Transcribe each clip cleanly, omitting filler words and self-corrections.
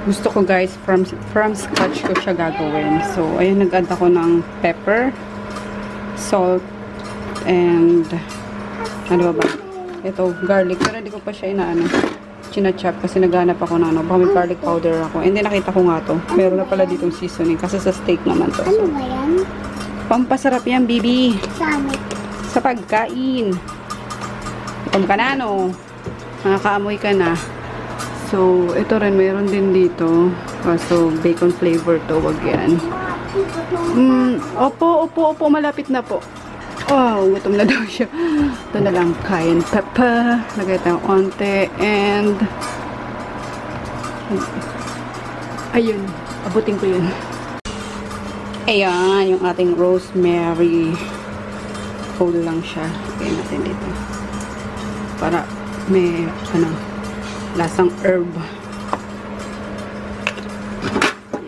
Gusto ko guys, from scratch ko siya gagawin. So, ayun, nag-add ako ng pepper, salt, and ano ba? Ito, garlic. Pero hindi ko pa siya chinachop kasi naghanap ako ng baka may garlic powder ako. And then nakita ko nga to. Meron na pala ditong seasoning kasi sa steak naman to. So, ano ba yan? pampasarap yan, bibi. Saan? Sa pagkain. Itom ka na, no? Nakakaamoy ka na. So, ito rin, meron din dito. So, bacon flavor to. Wag yan. Opo, malapit na po. Oh, gutom na daw siya. Ito na lang, cayenne pepper. Lagay tayo onte. And, ayun, abutin ko yun. Ayan, yung ating rosemary. Whole lang siya. Lagay natin dito. Para may, lasang herb.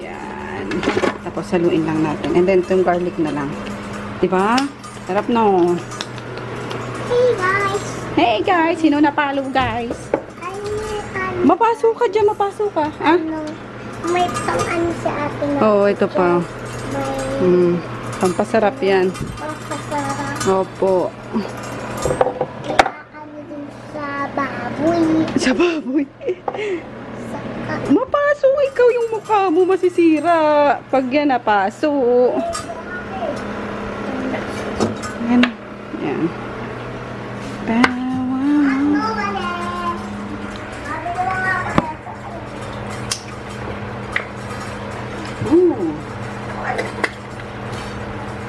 Yan. Tapos haluin lang natin. And then, itong garlic na lang. Diba? Sarap no. Hey guys! Hey guys! Sino napalo guys? Mapasok ka dyan, mapasok ka. Ah? May pang sa atin. Oo, ito pa. Pampasarap yan. Pampasarap. Opo. Din sa baboy. Sa baboy. Mapasok ikaw yung mukha mo masisira. Pag yan napasok. Yan. Yan.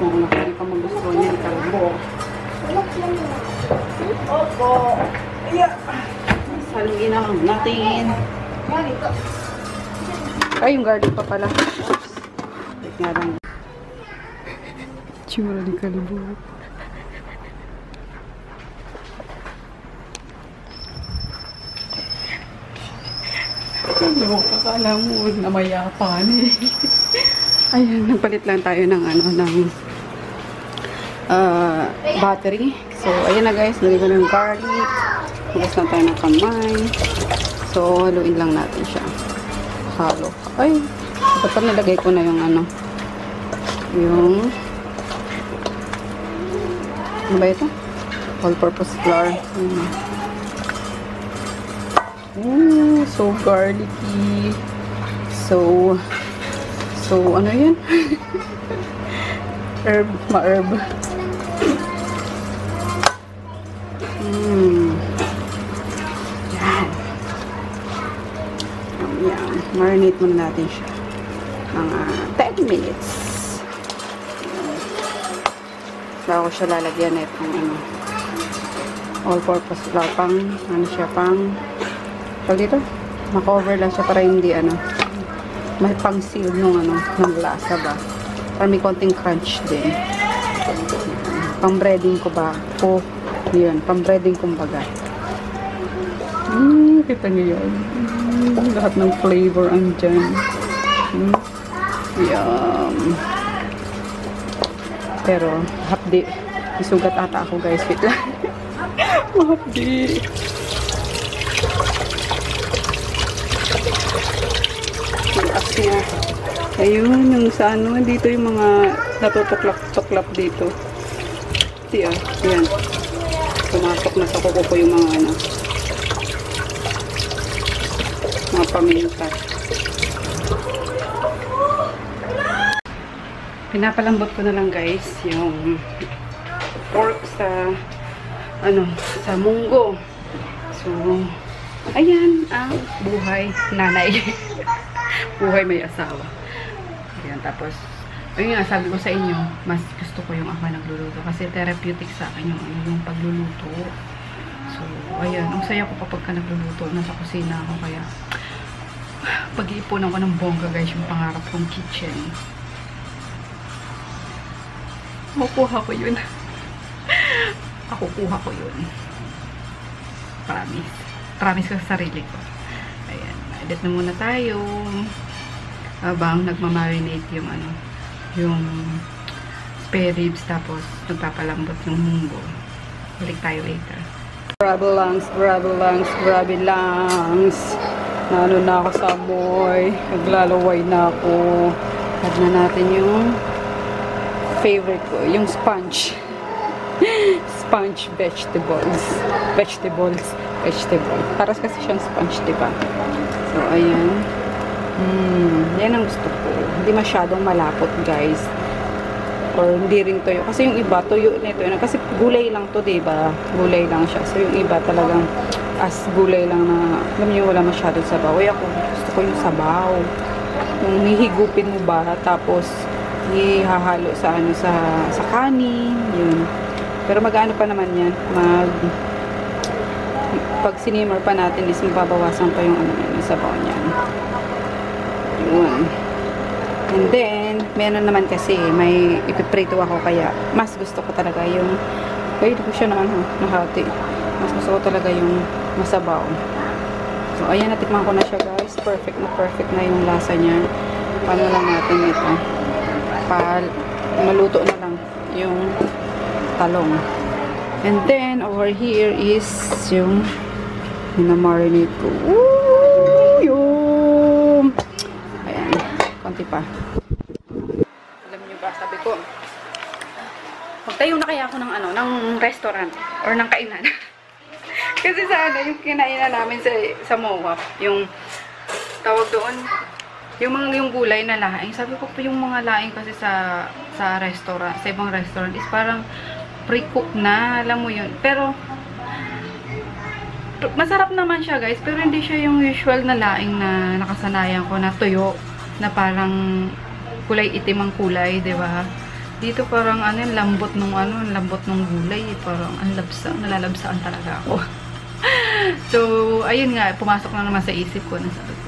Kung nakari ka magustuhan niya, kalbo. Opo. Ayan. Saluin na natin. Ay, yung garlic pa pala. Oops. Wait nga lang. Tsura ni kalbo. Ano, kakala mo na mayapan eh. Ayan, nagpalit lang tayo ng battery. So, ayan na guys, nalagay ko ng garlic. Hugas lang tayo ng kamay. So, haluin lang natin siya. Halo. Ay, dapat nalagay ko na yung yung ano ba ito? All-purpose flour. Ooh, so garlicky. So ano yan? Herb, ma-herb. Yan. Yan. Marinate muna natin siya. Mga 10 minutes. Bago siya lalagyan na itong all-purpose flour. Pang tawag dito? Ma-cover lang siya para hindi may pang-seal ng lasa ba. Para may konting crunch din. Pang-breading ko ba? Yun, pang-breading kumbaga. Kita niyo yun. Lahat ng flavor andyan. Yum. Pero, hapdi. Isugat ata ako guys. Wait lang. Hapdi. Ayun, yung sa dito yung mga natutuklap-tuklap dito. Yan. Tumatok na sa kuko ko yung mga mga paminta. Pinapalambot ko na lang guys yung pork sa sa munggo. So, ayan ang buhay nanay. Buhay may asawa. Ayan, tapos, ayun nga, sabi ko sa inyo, mas gusto ko yung ako nagluluto. Kasi therapeutic sa akin yung pagluluto. So, ayan, ang saya ko kapag ka nagluluto. Nasa kusina ako, kaya pag-iipunan ko ng bongga guys, yung pangarap kong kitchen. Makukuha ko yun. Ako kuha ko yun. Promise. Promise ko sa sarili ko. Ayan. Edit na muna tayo. Habang nagmamarinate yung yung spare ribs, tapos nagpapalambot yung munggo. Balik tayo later. Grabe langs. Naano na ako sa amoy. Naglalaway na ako. Add na natin yung favorite ko, yung sponge. Sponge vegetables. Vegetable. Paras kasi siyang sponge, diba? So, ayan. Yan ang gusto ko. Hindi masyadong malapot, guys. Or hindi rin toyo. Kasi yung iba, toyo nito. Kasi gulay lang to, diba? Gulay lang siya. So, yung iba talagang as gulay lang na, alam niyo, wala masyadong sabaw. Ako, gusto ko yung sabaw. Yung hihigupin mo ba, tapos ihahalo sa ano, sa kanin, yun. Pero mag-ano pa naman yan, pag sinimmer pa natin is mababawasan pa yung ano, yung sabaw niyan. Yun. And then, meron naman kasi, may ipiprito ako, kaya mas gusto ko talaga yung, hindi ko siya na ano, nahati. Mas gusto ko talaga yung masabaw. So, ayan, natikman ko na siya, guys. Perfect na yung lasa niya. Paano lang natin ito? Maluto na lang yung talong. And then, over here is yung na-marinate ko. Yung ayan, konti pa. Alam nyo ba, sabi ko, magtayo na kaya ako ng ano, ng restaurant or ng kainan. Kasi sana yung kinainan namin sa MOA, yung tawag doon, yung gulay na laing. Sabi ko pa yung mga laing kasi sa restaurant, sa ibang restaurant is parang pre-cook na, alam mo yun. Pero masarap naman siya, guys, pero hindi siya yung usual na laing na nakasanayan ko na tuyo, na parang kulay itim ang kulay, 'di ba? Dito parang ano, lambot nung gulay, parang ang nalalabsaan talaga ako. So, ayun nga, pumasok na naman sa isip ko na sabi ko,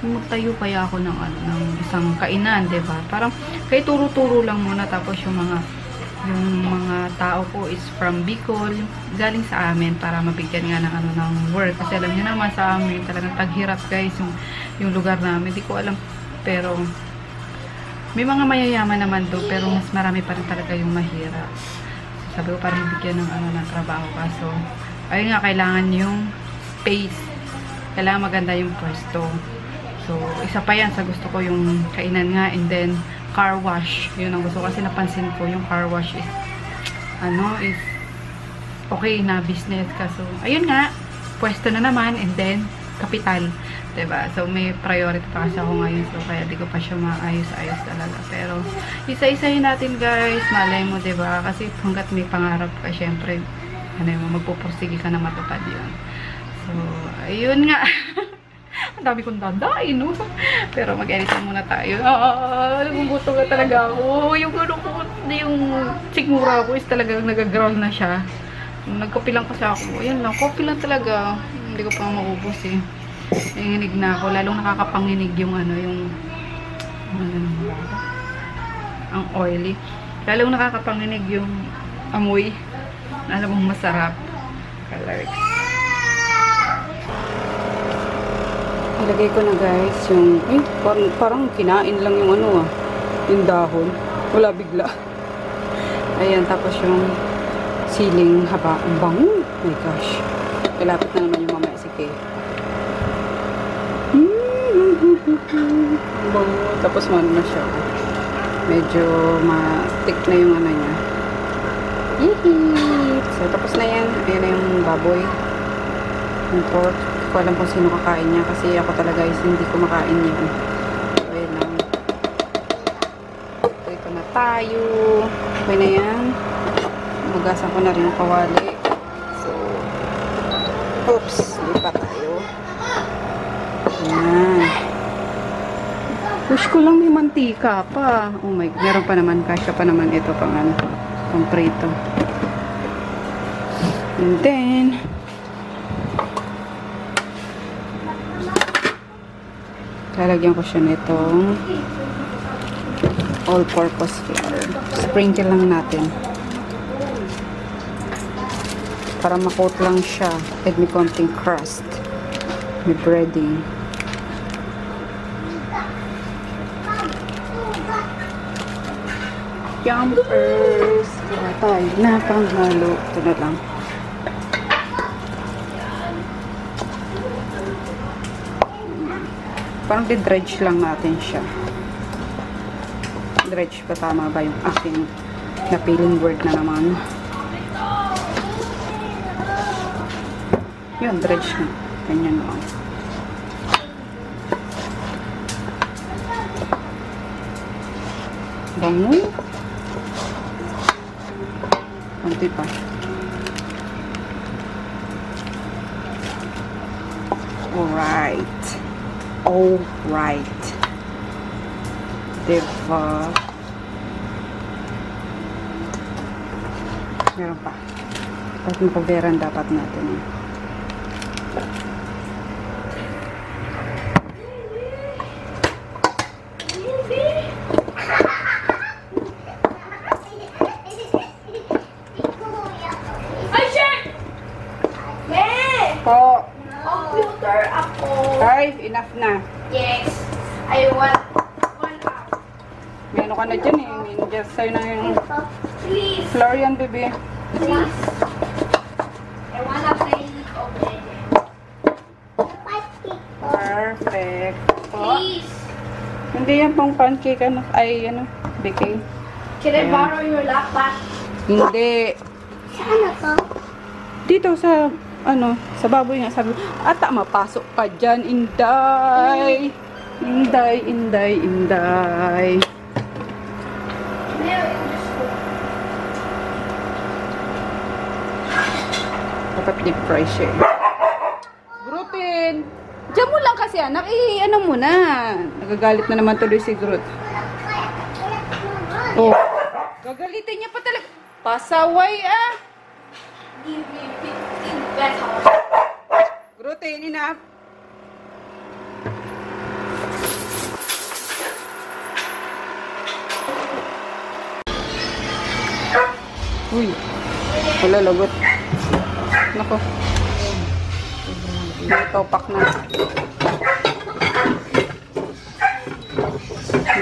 magtayo kaya ako ng ano, ng isang kainan, 'di ba? Parang kay turo-turo lang muna, tapos yung mga tao ko is from Bicol, galing sa amin para mabigyan nga ng ano, ng work. Kasi alam niyo naman sa amin, talagang taghirap, guys, yung lugar namin. Hindi ko alam, pero may mga mayayaman naman do, pero mas marami pa rin talaga yung mahirap. Sabi ko, para mabigyan ng ano, ng trabaho. Kaso, ayun nga, kailangan yung space. Kailangan maganda yung pwesto. So, isa pa yan sa gusto ko, yung kainan nga, and then car wash. Yun ang gusto ko, kasi napansin ko yung car wash is is okay na business. Kaso, ayun nga, pwesto na naman, and then kapital, diba? So, may priority pa kasi ako ngayon, so kaya di ko pa siya maayos-ayos talaga. Pero, isa-isahin natin, guys. Malay mo, diba? Kasi hanggat may pangarap ka, syempre, magpupursige ka na matupad yun. So, ayun nga. Ang dami kong dadain, no? Pero mag-editan muna tayo. Nagugutom na talaga ako. Yung sigmura ko is talagang nag-growl na siya. Nagkopi lang kasi ako. Ayan lang, coffee lang talaga. Hindi ko pa maubos eh. Nanginig na ako. Lalong nakakapanginig yung ang oily. Lalong nakakapanginig yung amoy. Alam mong masarap. Calorics. Ilagay ko na, guys, yung parang kinain lang yung yung dahon. Wala bigla. Ayan, tapos yung siling haba. Ang bango. Oh my gosh. Kalapit na naman yung mamaya si Kay. Ang bango. Tapos na siya. Medyo matik na yung niya. Yehey! So, tapos na yan. Ayan na yung baboy. Yung pork. Ko alam kung sino kakain niya, kasi ako talaga is hindi ko makain yan. So, ayan lang. Ito na tayo. Okay na yan. Magasan ko na rin yung kawali. So, oops, lipat tayo. Ayan. Push ko lang, may mantika pa. Oh my, meron pa naman, kasya pa naman ito pang prito. And then, lalagyan ko siya nitong all-purpose flour. Sprinkle lang natin. Para makot lang siya. At may konting crust. May breading. Yumpers! Wala tayo na panghalo. Ito na lang. Parang di-dredge lang natin siya. Dredge ba? Tama ba yung aking napiling word na naman? Yun, dredge na. Ganyan lang. Bango. Kunti pa. Alright. Alright. Diba? Meron pa. Tapos mapaberan dapat natin eh. Po. Computer ako. Ay, enough na. Yes. I want 1 hour. Meron ka na dyan eh. Just sa'yo na yung Please. Florian, baby. Please. I wanna play League of Legends. Perfect. Po. Please. Hindi yan pang pancake, ano? Ay, ano? Baking. Can I Ayan. borrow your laptop? Hindi. Saan ako? Dito sa, ano, sa baboy nga. Sabi, ata, mapasok ka dyan, Inday. Inday, Inday, Inday. Dapat deep fry siya eh. Groupin! Diyan mo lang kasi anak, ano mo na. Nagagalit na naman tuloy si Groot. Oh, gagalitin niya pa talaga. Pasaway ah! Give me 15 pesos. Groupin, enough. Uy, wala lagot. Nako. Topak na.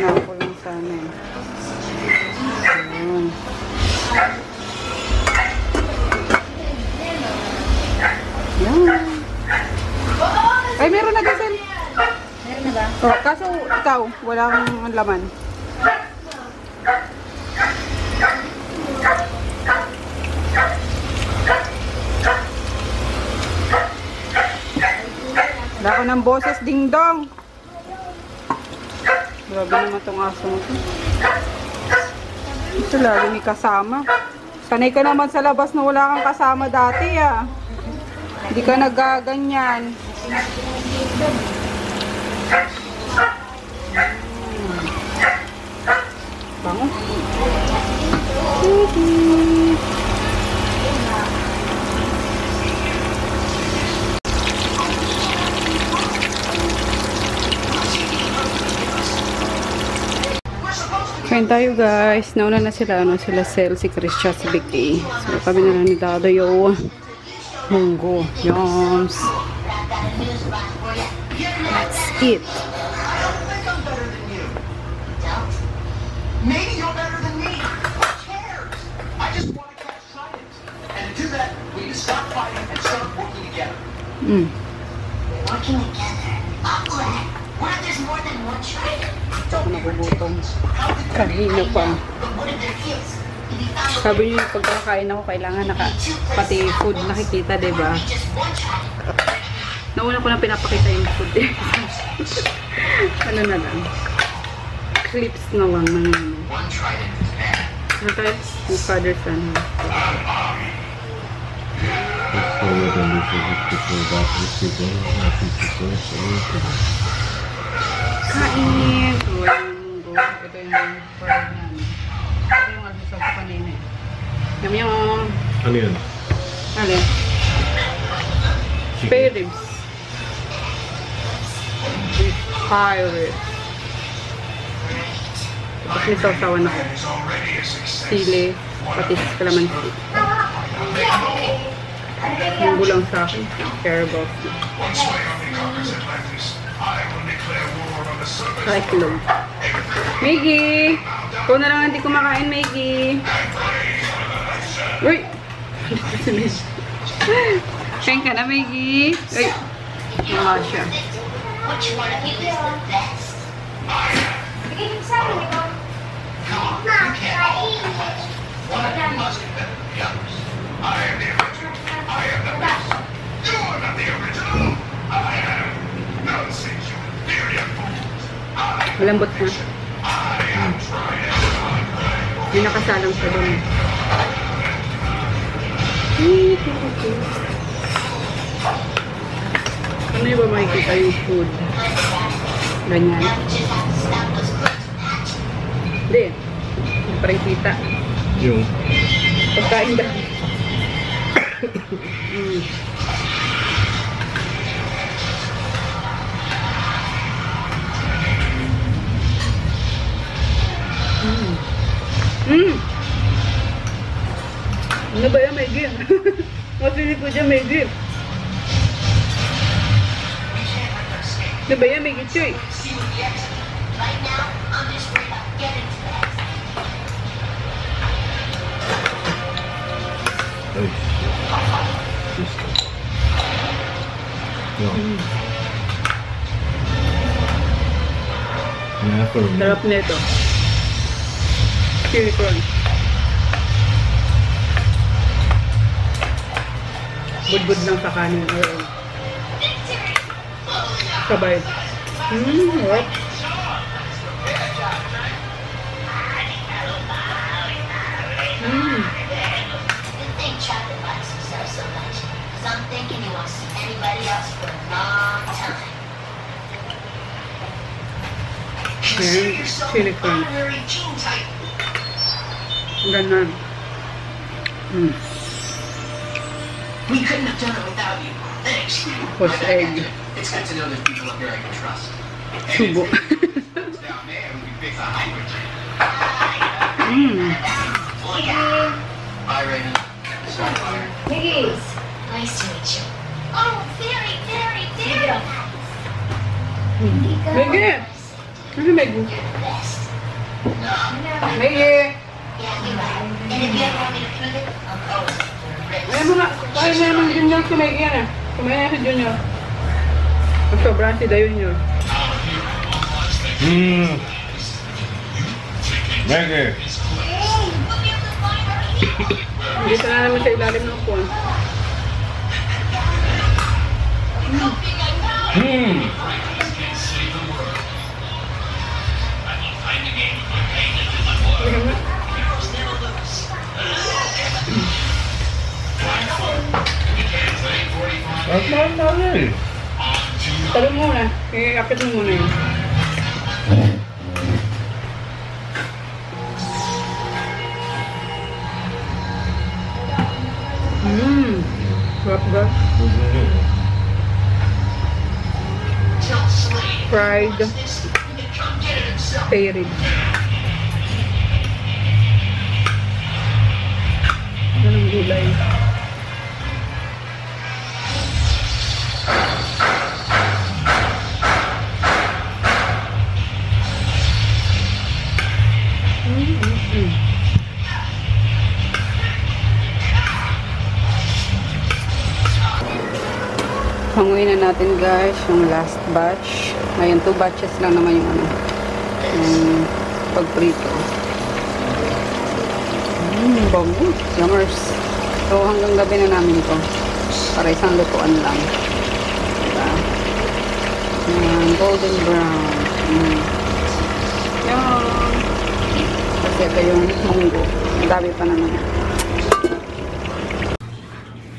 Nako lang sana eh. Ayan. Ayan. Ay, meron na kasi. Meron na ba? Oh, kaso ikaw, walang laman. Wala ko ng boses, ding dong. Grabe naman tong aso mo. Ito lagi may kasama. Sanay ka naman sa labas na wala kang kasama dati ah. Hindi ka nagaganyan. Bango. Kain tayo guys. Nauna na sila. Ano sila Sel, si Krisha, si Vicky. So kami na lang ni Dado yung munggo. Yoms. Let's eat. Maybe you're better than me. Who cares? I just want to catch science. And to do that, we need to stop fighting and start working together. Working together. Awkward. What if there's more than one tribe? Ako nagugutom. Kanina pa. But what if there is? If we found Sabi niyo, pag kakain ako, kailangan pati food nakikita, diba? just one tribe. Nauna ko na pinapakita yung food eh. Ano na lang. Clips na lang ng One trident is bad. ano tayo? Yung father son. Kain! So, yung munggo. Ito yung parang yan. Ito yung almusal ko kanina eh. Yung Ano yan? alin? Spare ribs. With spare ribs. Tapos may sausawan ako. Sili, patis, kalamansi. Munggo lang sa akin. Care about it. Sa itlog. Maggie! Ikaw na lang hindi kumakain, Maggie. Uy! Kain ka na, Maggie. Uy! Mga siya. Which one of you is the Malambot na. May nakasalang siya doon. Ano yung ba makikita yung food? Ganyan. Hindi. Hindi pa rin kita. Yung Pagkain ba? Ano ba yan? May gif. Masili ko dyan may gif. Ano ba yan? May gitsoy. Right now, I'm just worried about getting to the exit. ay. Yung. Never. Sarap nito. Chili crunch. Budbud lang sa kanin. Sabay. What? Good thing Chopper likes himself so much. Because I'm thinking he won't see anybody else for a long time. Consider yourself Chili an crunch. honorary teen type. Ganon. We couldn't have done it without you. Thanks. What's egg? It's good to know there's people up there I can trust. Subo. Down there, we can fix a hydrant. Bye, Raven. Sorry, Butter. Please. Nice to meet you. Oh, very, very, very nice. Megi! Ano Megi? You're the best. Megi! Yeah, you're right. And if you ever want me to prove it, I'm always ready. Ayan mo nga. Kaya na naman Junior si Megi yan eh. Kumain na si Junior. Ang sobrang si Dayon yun. Megi. Dito na naman sa ilalim ng phone. Talong muna. Iakit mo muna yun. Sarap ba? Tell Slade. Fried This, he can come get it himself. spare ribs. Anong gulay? Hanguin na natin guys yung last batch. Ngayon 2 batches lang naman yung ano, yung pagprito. Bango, yummers. So hanggang gabi na namin ito para isang lutuan lang, diba? Golden brown. Yan. Kasi ito yung munggo. Ang dami pa naman.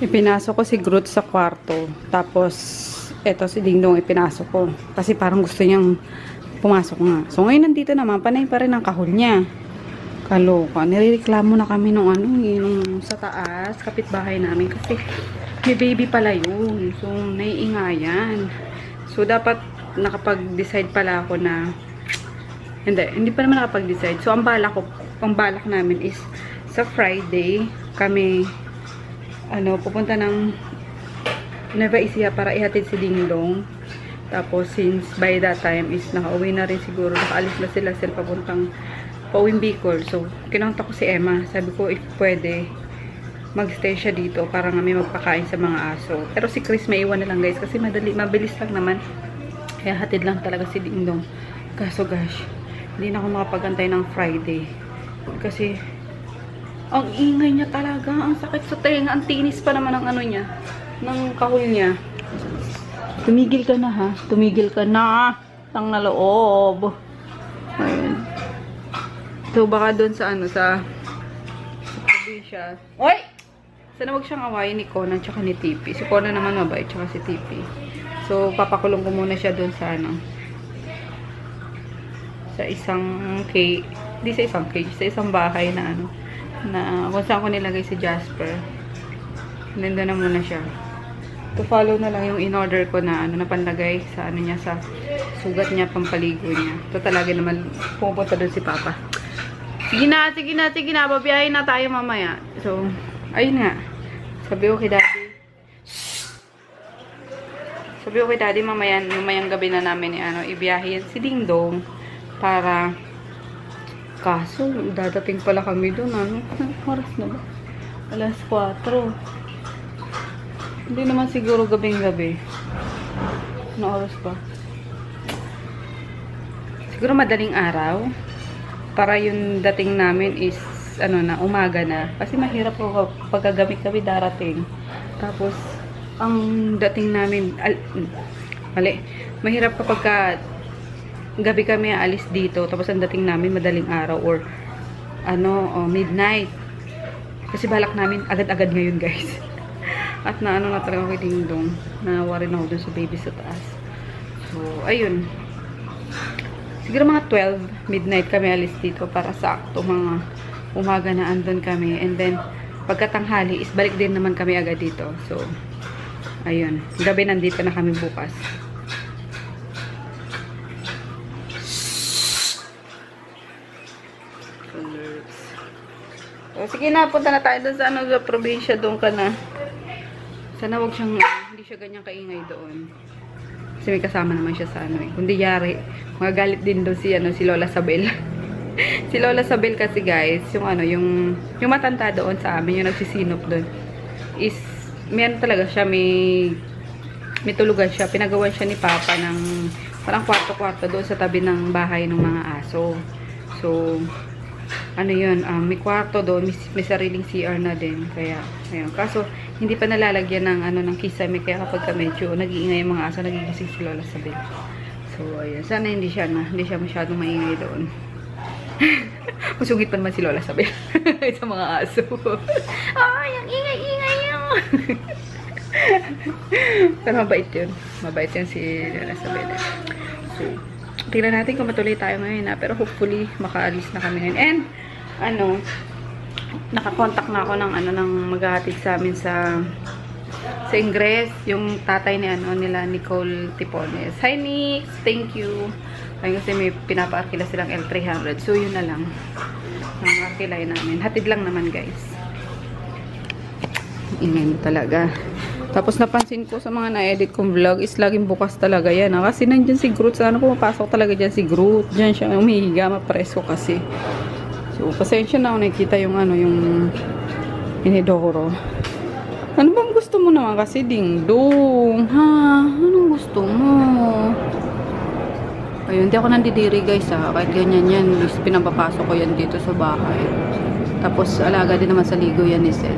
Ipinasok ko si Groot sa kwarto. Tapos, eto si Dingdong ipinasok ko. Kasi parang gusto niyang pumasok nga. So, ngayon nandito naman, panay pa rin ang kahol niya. Kaloka. Nirereklamo na kami nung ano, nung sa taas, kapitbahay namin. Kasi, may baby pala yun. So, naiingayan. So, dapat nakapag-decide pala ako na hindi pa naman nakapag-decide. So, ang balak namin is sa Friday, kami pupunta ng Nueva Ecija para ihatid si Dingdong. Tapos, since by that time is nakauwi na rin siguro, nakaalis na sila papuntang pauwing Bicol. So, kinontak ko si Emma. Sabi ko, if pwede, magstay siya dito para nga may magpakain sa mga aso. Pero si Chris may iwan na lang guys kasi mabilis lang naman. Kaya hatid lang talaga si Dingdong. Kaso gosh, hindi na ako makapagantay ng Friday. Kasi, ang ingay niya talaga. Ang sakit sa tenga. Ang tinis pa naman ng ano niya. Ng kahol niya. Tumigil ka na ha. Tumigil ka na. Tang na loob. Ayun. So, baka doon sa ano, sa probinsya. Oy! Sana wag siyang awayin ni Conan tsaka ni Tipi. Si Conan naman mabait tsaka si Tipi. So, papakulong ko muna siya doon sa ano. Sa isang cage. Hindi sa isang cage. Sa isang bahay na ano. Na kung saan ko nilagay si Jasper. Nandun na muna siya. To follow na lang yung in-order ko na ano, na panlagay sa ano niya, sa sugat niya, pampaligo niya. Ito talaga naman, pupunta doon si Papa. Sige na, sige na, sige na. Babiyahin na tayo mamaya. So, ayun nga. Sabi ko kay Daddy. Sabi ko kay Daddy, mamayang gabi na namin ano, ibiyahin si Ding Dong para kaso, dadating pala kami doon. Ano? Oras na ba? Alas 4. Hindi naman siguro gabing-gabi. Ano oras ba? Siguro madaling araw. Para yung dating namin is, ano na, umaga na. Kasi mahirap po pagkagabi-gabi darating. Tapos, ang dating namin, mahirap kapag gabi kami alis dito. Tapos, ang dating namin madaling araw or, midnight. Kasi balak namin agad-agad ngayon, guys. At na ano na talaga ako kay Ding Dong. Nawawa rin ako dun sa baby sa taas. So, ayun. Siguro mga 12 midnight kami alis dito para sakto mga umaga na andun kami. And then, pagkatanghali is balik din naman kami agad dito. So, ayun. Gabi nandito na kami bukas. So, sige na, punta na tayo dun sa ano, sa probinsya. Doon ka na. Sana wag siyang, hindi siya ganyang kaingay doon. Kasi may kasama naman siya sa ano eh. Kundi yari, magagalit din doon si Lola Sabel. Si Lola Sabel kasi guys, yung ano, yung matanda doon sa amin, yung nagsisinop doon, is, meron talaga siya, may tulugan siya. Pinagawan siya ni Papa ng, parang kwarto-kwarto doon sa tabi ng bahay ng mga aso. So, ano yun, may kwarto doon, may sariling CR na din. Kaya, ayun. Kaso, hindi pa nalalagyan ng, ng kisame. Kaya kapag medyo nag-iingay yung mga aso, nagigising si Lola Sabel. So, ayun. Sana hindi siya masyadong maingay doon. Masungit pa naman si Lola Sabel sa mga aso. Ay, ang ingay-ingay yun. Pero mabait yun. Mabait yun si Lola Sabel. So, tingnan natin kung matuloy tayo ngayon na. Pero hopefully, makaalis na kami ngayon. And, nakakontak na ako ng maghahatid sa amin sa Ingres, yung tatay ni nila Nicole Tipones. Hi Nix, thank you. Ayun, kasi may pinapaarkila silang L300. So yun na lang ang arkilay namin. Hatid lang naman guys. Ingay talaga. Tapos napansin ko sa mga na-edit kong vlog is laging bukas talaga yan. Kasi nandyan si Groot. Sana pumapasok talaga dyan si Groot. Dyan siya umihiga, mapresko kasi. So, pasensya na ako nakikita yung yung inidoro. Ano bang gusto mo naman kasi, Ding Dong? Ha? Anong gusto mo? Ayun, hindi ako nandidiri guys ha. Kahit ganyan yan, pinapapasok ko yan dito sa bahay. Tapos, alaga din naman sa ligo yan ni Sel.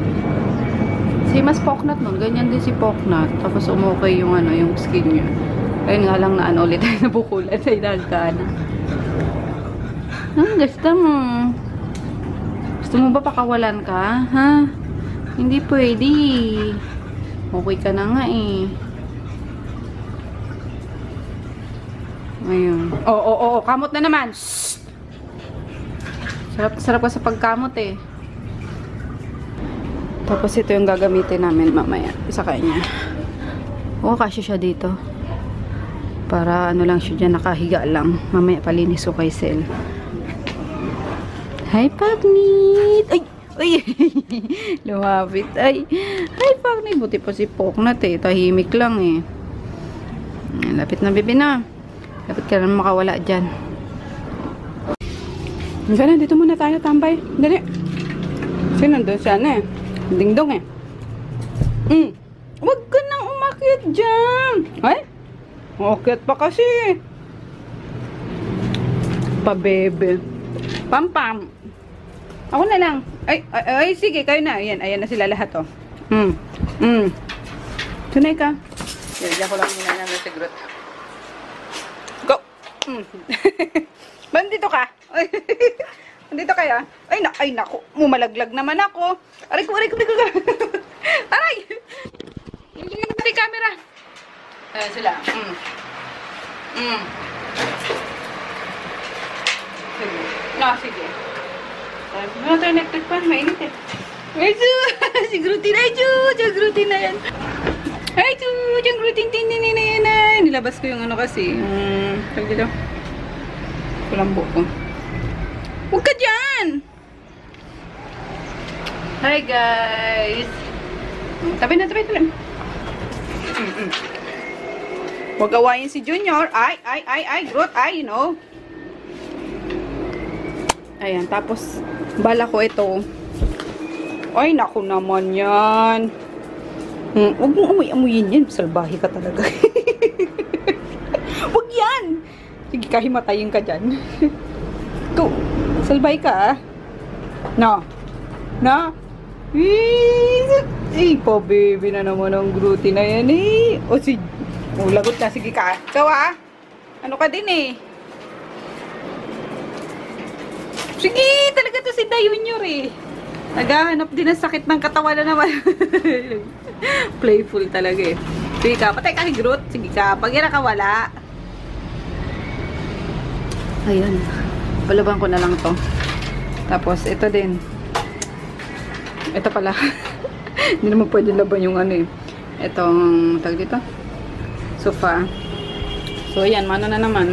Si Mas Poknat nun, ganyan din si Poknat. Tapos, umukay yung yung skin niya. Ayun nga lang na ulit tayo nabukulan sa inagkana. Anong gusto mo? Gusto mo ba pakawalan ka? Ha? Hindi pwede. Okay ka na nga eh. Ayun. Oo. Kamot na naman. Shhh! Sarap ka sa pagkamot eh. Tapos ito yung gagamitin namin mamaya. Sa kanya. Oo, kasya siya dito. Para lang siya dyan, nakahiga lang. Mamaya palinis ko kay Sel. Hi, Pagnit! Ay! Ay! Lumapit. Ay! Hi, Pagnit! Buti pa si Poknat eh. Tahimik lang eh. Lapit na, bebe na. Lapit ka na makawala dyan. Hanggang na, dito muna tayo tambay. Dali. Kasi nandun siya na eh. Ding Dong eh. Huwag ka nang umakyat dyan. Ay! Umakyat pa kasi. Pa-bebe. Pam-pam. Ako na lang. Ay, sige, kayo na. Ayan na sila lahat, oh. Tunay ka. Diyan ko lang muna namin sa grot. Go! Bandito ka? Bandito kaya? Ay, naku. Mumalaglag naman ako. Aray ko. Aray! Yung naman yung camera. Ayan sila. Sige. Ano tayo electric fan? Mainit eh. Ayun! Sigrutin na yun! Sigrutin na yan. Ay, yung routine na yan. Nilabas ko yung ano kasi. Tag dito. Kulambo ko. Huwag ka dyan! Hi, guys! Tabi na. Huwag gawain si Junior. Ay, Groot. Ay, you know. Ayan, tapos, bala ko ito. Ay, naku naman yan. Huwag mong amuyin yan. Salbahe ka talaga. Huwag yan! Sige, kahimatayin ka dyan. Go! Salbahe ka, ah. No? Eh, po, baby na naman ang Grooty na yan, eh. Lagot na. Sige ka. Ikaw, ah. Ano ka din, eh. Sige, talaga to si Junior, eh. Naghahanap din ng sakit ng katawan na naman. Playful talaga eh. Sige ka, patay ka kay Groot. Sige ka, pag yan nakawala. Ayan. Palaban ko na lang to. Tapos, ito din. Ito pala. Hindi naman pwede laban yung ano eh. Itong, tag dito. Sofa. So, ayan. Mano na naman.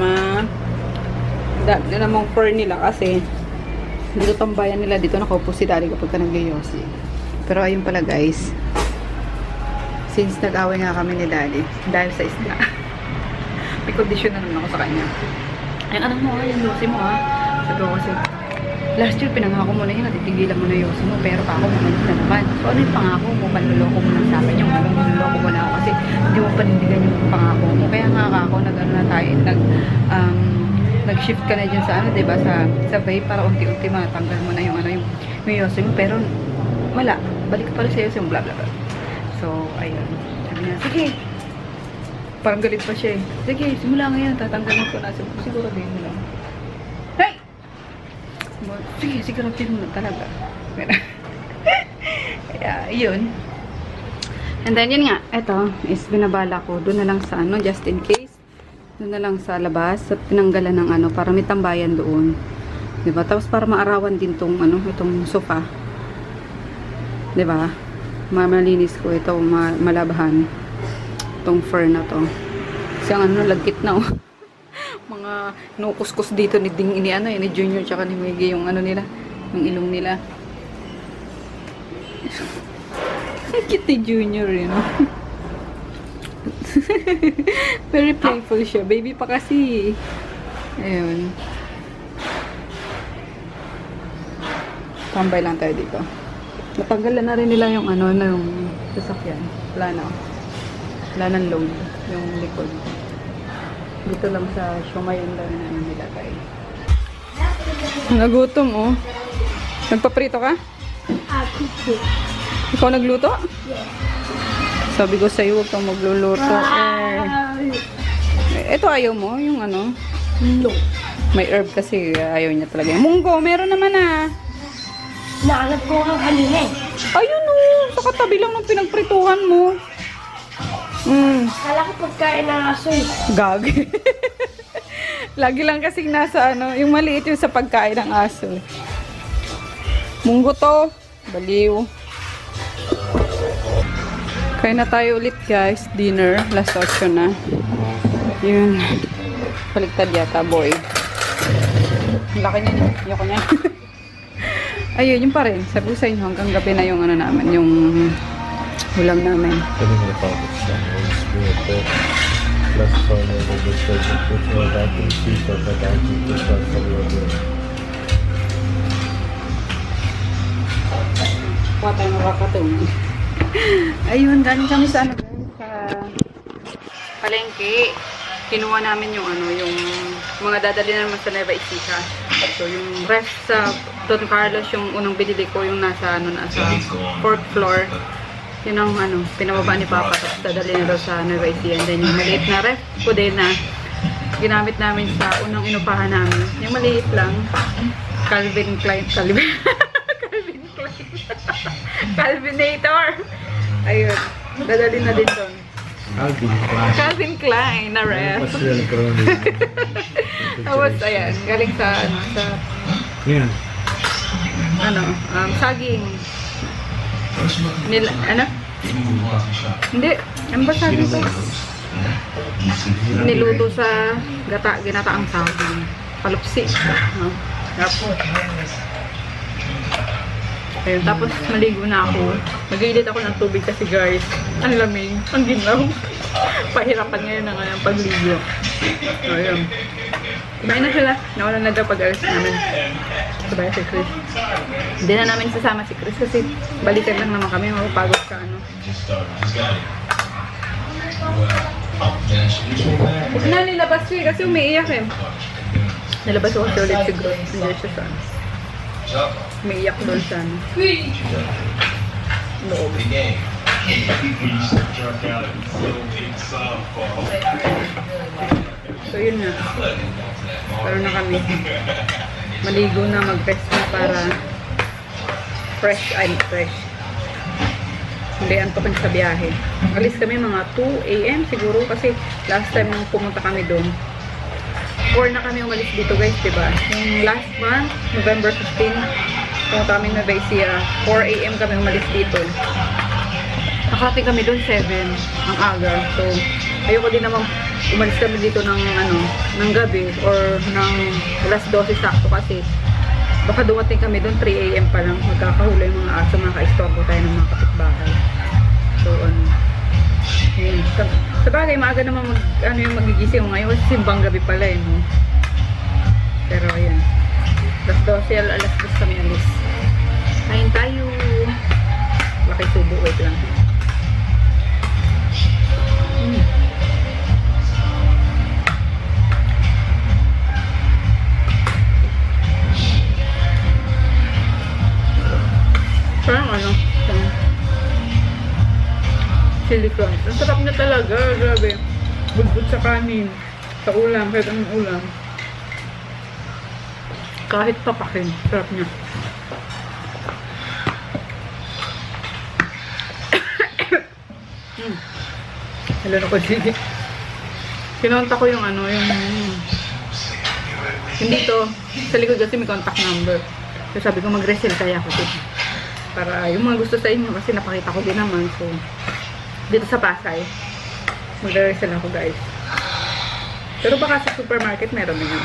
Dami namang fur nila kasi dito tambayan nila. Dito nakaupo si Daddy kapag ka nag-yosi. Pero ayun pala guys. Since nag-away nga kami ni Daddy dahil sa isda. May condition na naman ako sa kanya. Ay, ano mo ha? Yung yosi mo ha? Sabi ko kasi, last year pinangako mo na yun. Natitigilan mo na yosi mo. Pero pa ako naman na naman. So ano yung pangako mo? Manluloko mo lang sa akin. Yung anong manluloko mo na ako. Kasi hindi mo panindigan yung pangako mo. Kaya nga ako, nag-ano na tayo. Nag-shift ka na dyan sa ano, diba? Sa vape para unti-unti matanggal mo na yung ano, yung yosi mo. Pero wala. Balik ka pala sa yosi mo. Blah, blah, blah. So, ayun. Sabi niya, sige. Parang galit pa siya eh. Sige, simula ngayon. Tatanggalin ko na. Siguro din mo lang. Hey! Sige, siguratin mo na talaga. Kaya, yun. And then, yun nga. Ito is binabala ko. Doon na lang sa ano, just in case. Doon na lang sa labas. Sa pinanggalan ng ano, para may tambayan doon. Diba? Tapos para maarawan din tong ano, itong sofa. Diba? Malinis ko ito, malabahan itong fur na to. Kasi ang ano, lagkit na oh. Mga nukuskus dito ni Ding, ni Junior tsaka ni Miggy yung ano nila, yung ilong nila. Cute ni Junior, you know. Very playful siya. Baby pa kasi. Ayun. Tambay lang tayo dito. Natanggalan na rin nila yung ano na yung sasakyan. Wala na. Wala nang load. Yung likod. Dito lang sa Shumayon lang na nilagay. Nagutom oh. Nagpaprito ka? Ikaw nagluto? Yes. Sabi ko sa'yo, huwag kang magluluto. Ito ayaw mo? Yung ano? No. May herb kasi ayaw niya talaga. Munggo, meron naman ah. Naalap ko nga kanina eh. Ayun o, sa katabi lang ng pinagprituhan mo. Kala ko pagkain ng aso eh. Gag. Lagi lang kasing nasa ano, yung maliit yung sa pagkain ng aso. Munggo to. Baliw. Kaya na tayo ulit guys. Dinner. Last option na. Yun. Baliktad yata boy. Laki niya niya. Ayoko niya. Ayun, yun pa rin. Sabi ko sa inyo, hanggang gabi na yung ano naman, yung ulam namin. Kuha tayo makakatong. Ayun, galing kami sa ano, sa palengke. Kinuha namin yung ano, yung mga dadali naman sa Nueva Ecija. So, yung ref sa Don Carlos, yung unang binili ko, yung nasa, ano, nasa 4th floor. Yun ang, ano, pinababa ni Papa. Tapos dadali na daw sa Nueva Ecija. And then, yung maliit na ref ko din na ginamit namin sa unang inupahan namin. Yung maliit lang. Calvin Klein. Calvinator. Ayun. Dadalhin na din doon. Calvin Klein na ref. Tapos, ayan. Galing sa, saging. Ano? Hindi. Ano ba saging to? Niluto sa ginataang saging. Palupsi. Ayun, tapos maligo na ako. Mag-iinit ako ng tubig kasi guys, ang lamig, ang ginaw. Pahirapan ngayon ng pagligo. Ayun. Kumain na sila. Nawalan na daw pag-alis namin. Sabay si Chris. Hindi na namin sasama si Chris kasi balikan lang naman kami. Mapapagod ka ano. Huwag na nilabas ko kasi umiiyak eh. Nilabas ko kasi ulit si Chris. Hindi siya sa umiiyak doon sa ano. Loob. So yun na. Pero na kami. Maligo na, mag-rest na para fresh. Hindi antokin sa biyahe. Alis kami mga 2 AM siguro kasi last time nung pumunta kami doon 4 na kami umalis dito guys, diba? Yung last month, November 15, pumunta kami na Baisia, 4 AM kami umalis dito. Nakarating kami doon 7 ang aga. So, ayoko din naman umalis kami dito ng gabi or ng alas 12 sakto kasi baka dumating kami doon 3 AM pa lang. Magkakahula yung mga aso, makaka-istorbo tayo ng mga kapitbahay. So, yun. Sa bagay, maaga naman yung magigising ngayon kasi simbang gabi pala eh, no? Pero, ayan. Alas 12, alas 2 kami alis. Kain tayo. Laki subo, wait lang. Parang chili crunch. Ang sarap niya talaga, grabe. Budbud sa kanin, sa ulam, kahit anong ulam. Kahit papakin, sarap niya. Hello na ko, sige. Kinonta ko yung hindi to, sa likod kasi may contact number. So sabi ko mag-resell kaya ako dito. Para yung mga gusto sa inyo kasi napakita ko din naman. So, dito sa Pasay, mag-resell ako guys. Pero baka sa supermarket meron na yun.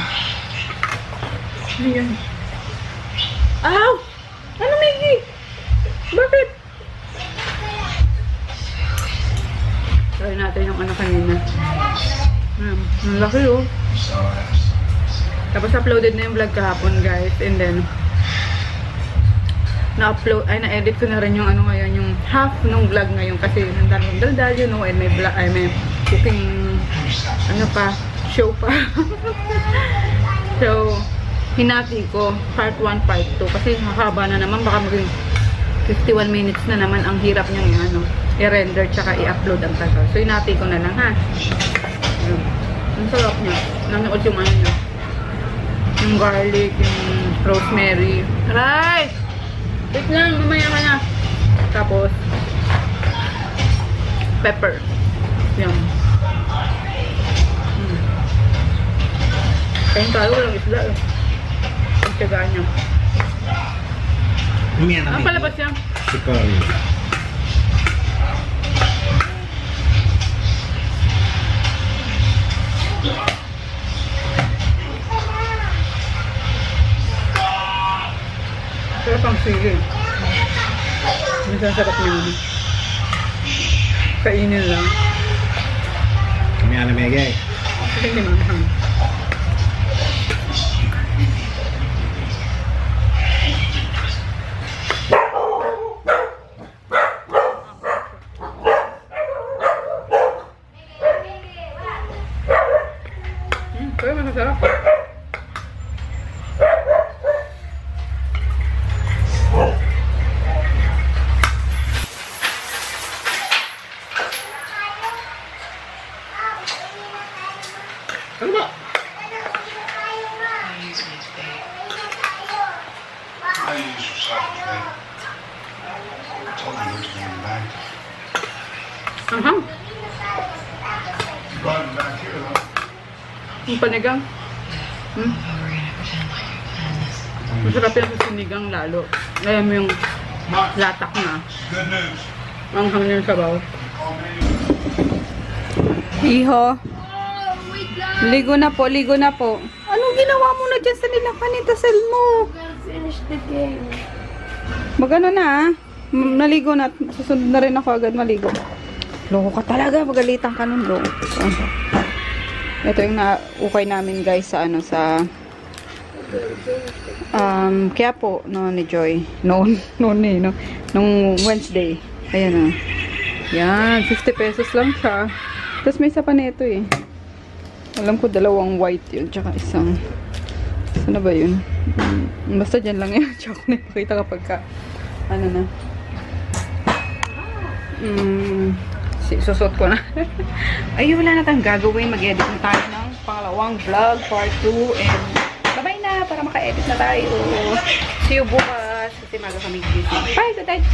Ayan. Ow! Ano, Miggy? Bakit? Try natin yung kanina. Ang laki oh. Tapos uploaded na yung vlog kahapon guys. And then, na-edit ko na rin yung ngayon, yung half ng vlog ngayon kasi nandang daldal, you know, and may cooking, show pa. So, hinati ko, part 1, part 2, kasi haba na naman, baka maging 51 minutes na naman, ang hirap niyang i-render, tsaka i-upload ang tagal. So, hinati ko na lang, ha? Ang sarap niya. Nanood yung niya. Yung garlic, yung rosemary. Aray! Wait lang, mamaya ka na. Tapos, pepper. Yan. Kain tayo, walang isda eh. Ang tiyagaan niya. Ang palabas niya. Sikari. Sarap ang sili. Masasarap niya. Kainin lang. Kami alamegay. Kasi hindi manghang. Kaya masasarap. Ano ba? Yung panigang. Masarap yan sa sinigang lalo. Ayan mo yung latak na. Good news. Ang hangin yung sabaw. Iho. Ligo na po, ligo na po. Anong ginawa mo na dyan sa nilakan ni Tasel mo? Finish the game. Magano na ah. Naligo na. Susunod na rin ako agad maligo. Loko ka talaga. Magalitan ka nun, bro. Ito yung naukay namin guys sa ano sa kaya po no ni Joy noon no nung Wednesday. Ayan yan 50 pesos lang siya. Tapos may isa pa nito eh. Alam ko dalawang white yun tsaka isang ano ba yun? Basta dyan lang yun. Tsaka ko na ipakita kapag ka ano na susot ko na. Ay, wala na tayong gagawin. Mag-edit na tayo ng pangalawang vlog, part 2. And bye-bye na para maka-edit na tayo. See you bukas. Kasi maga kami gising. Bye, good night.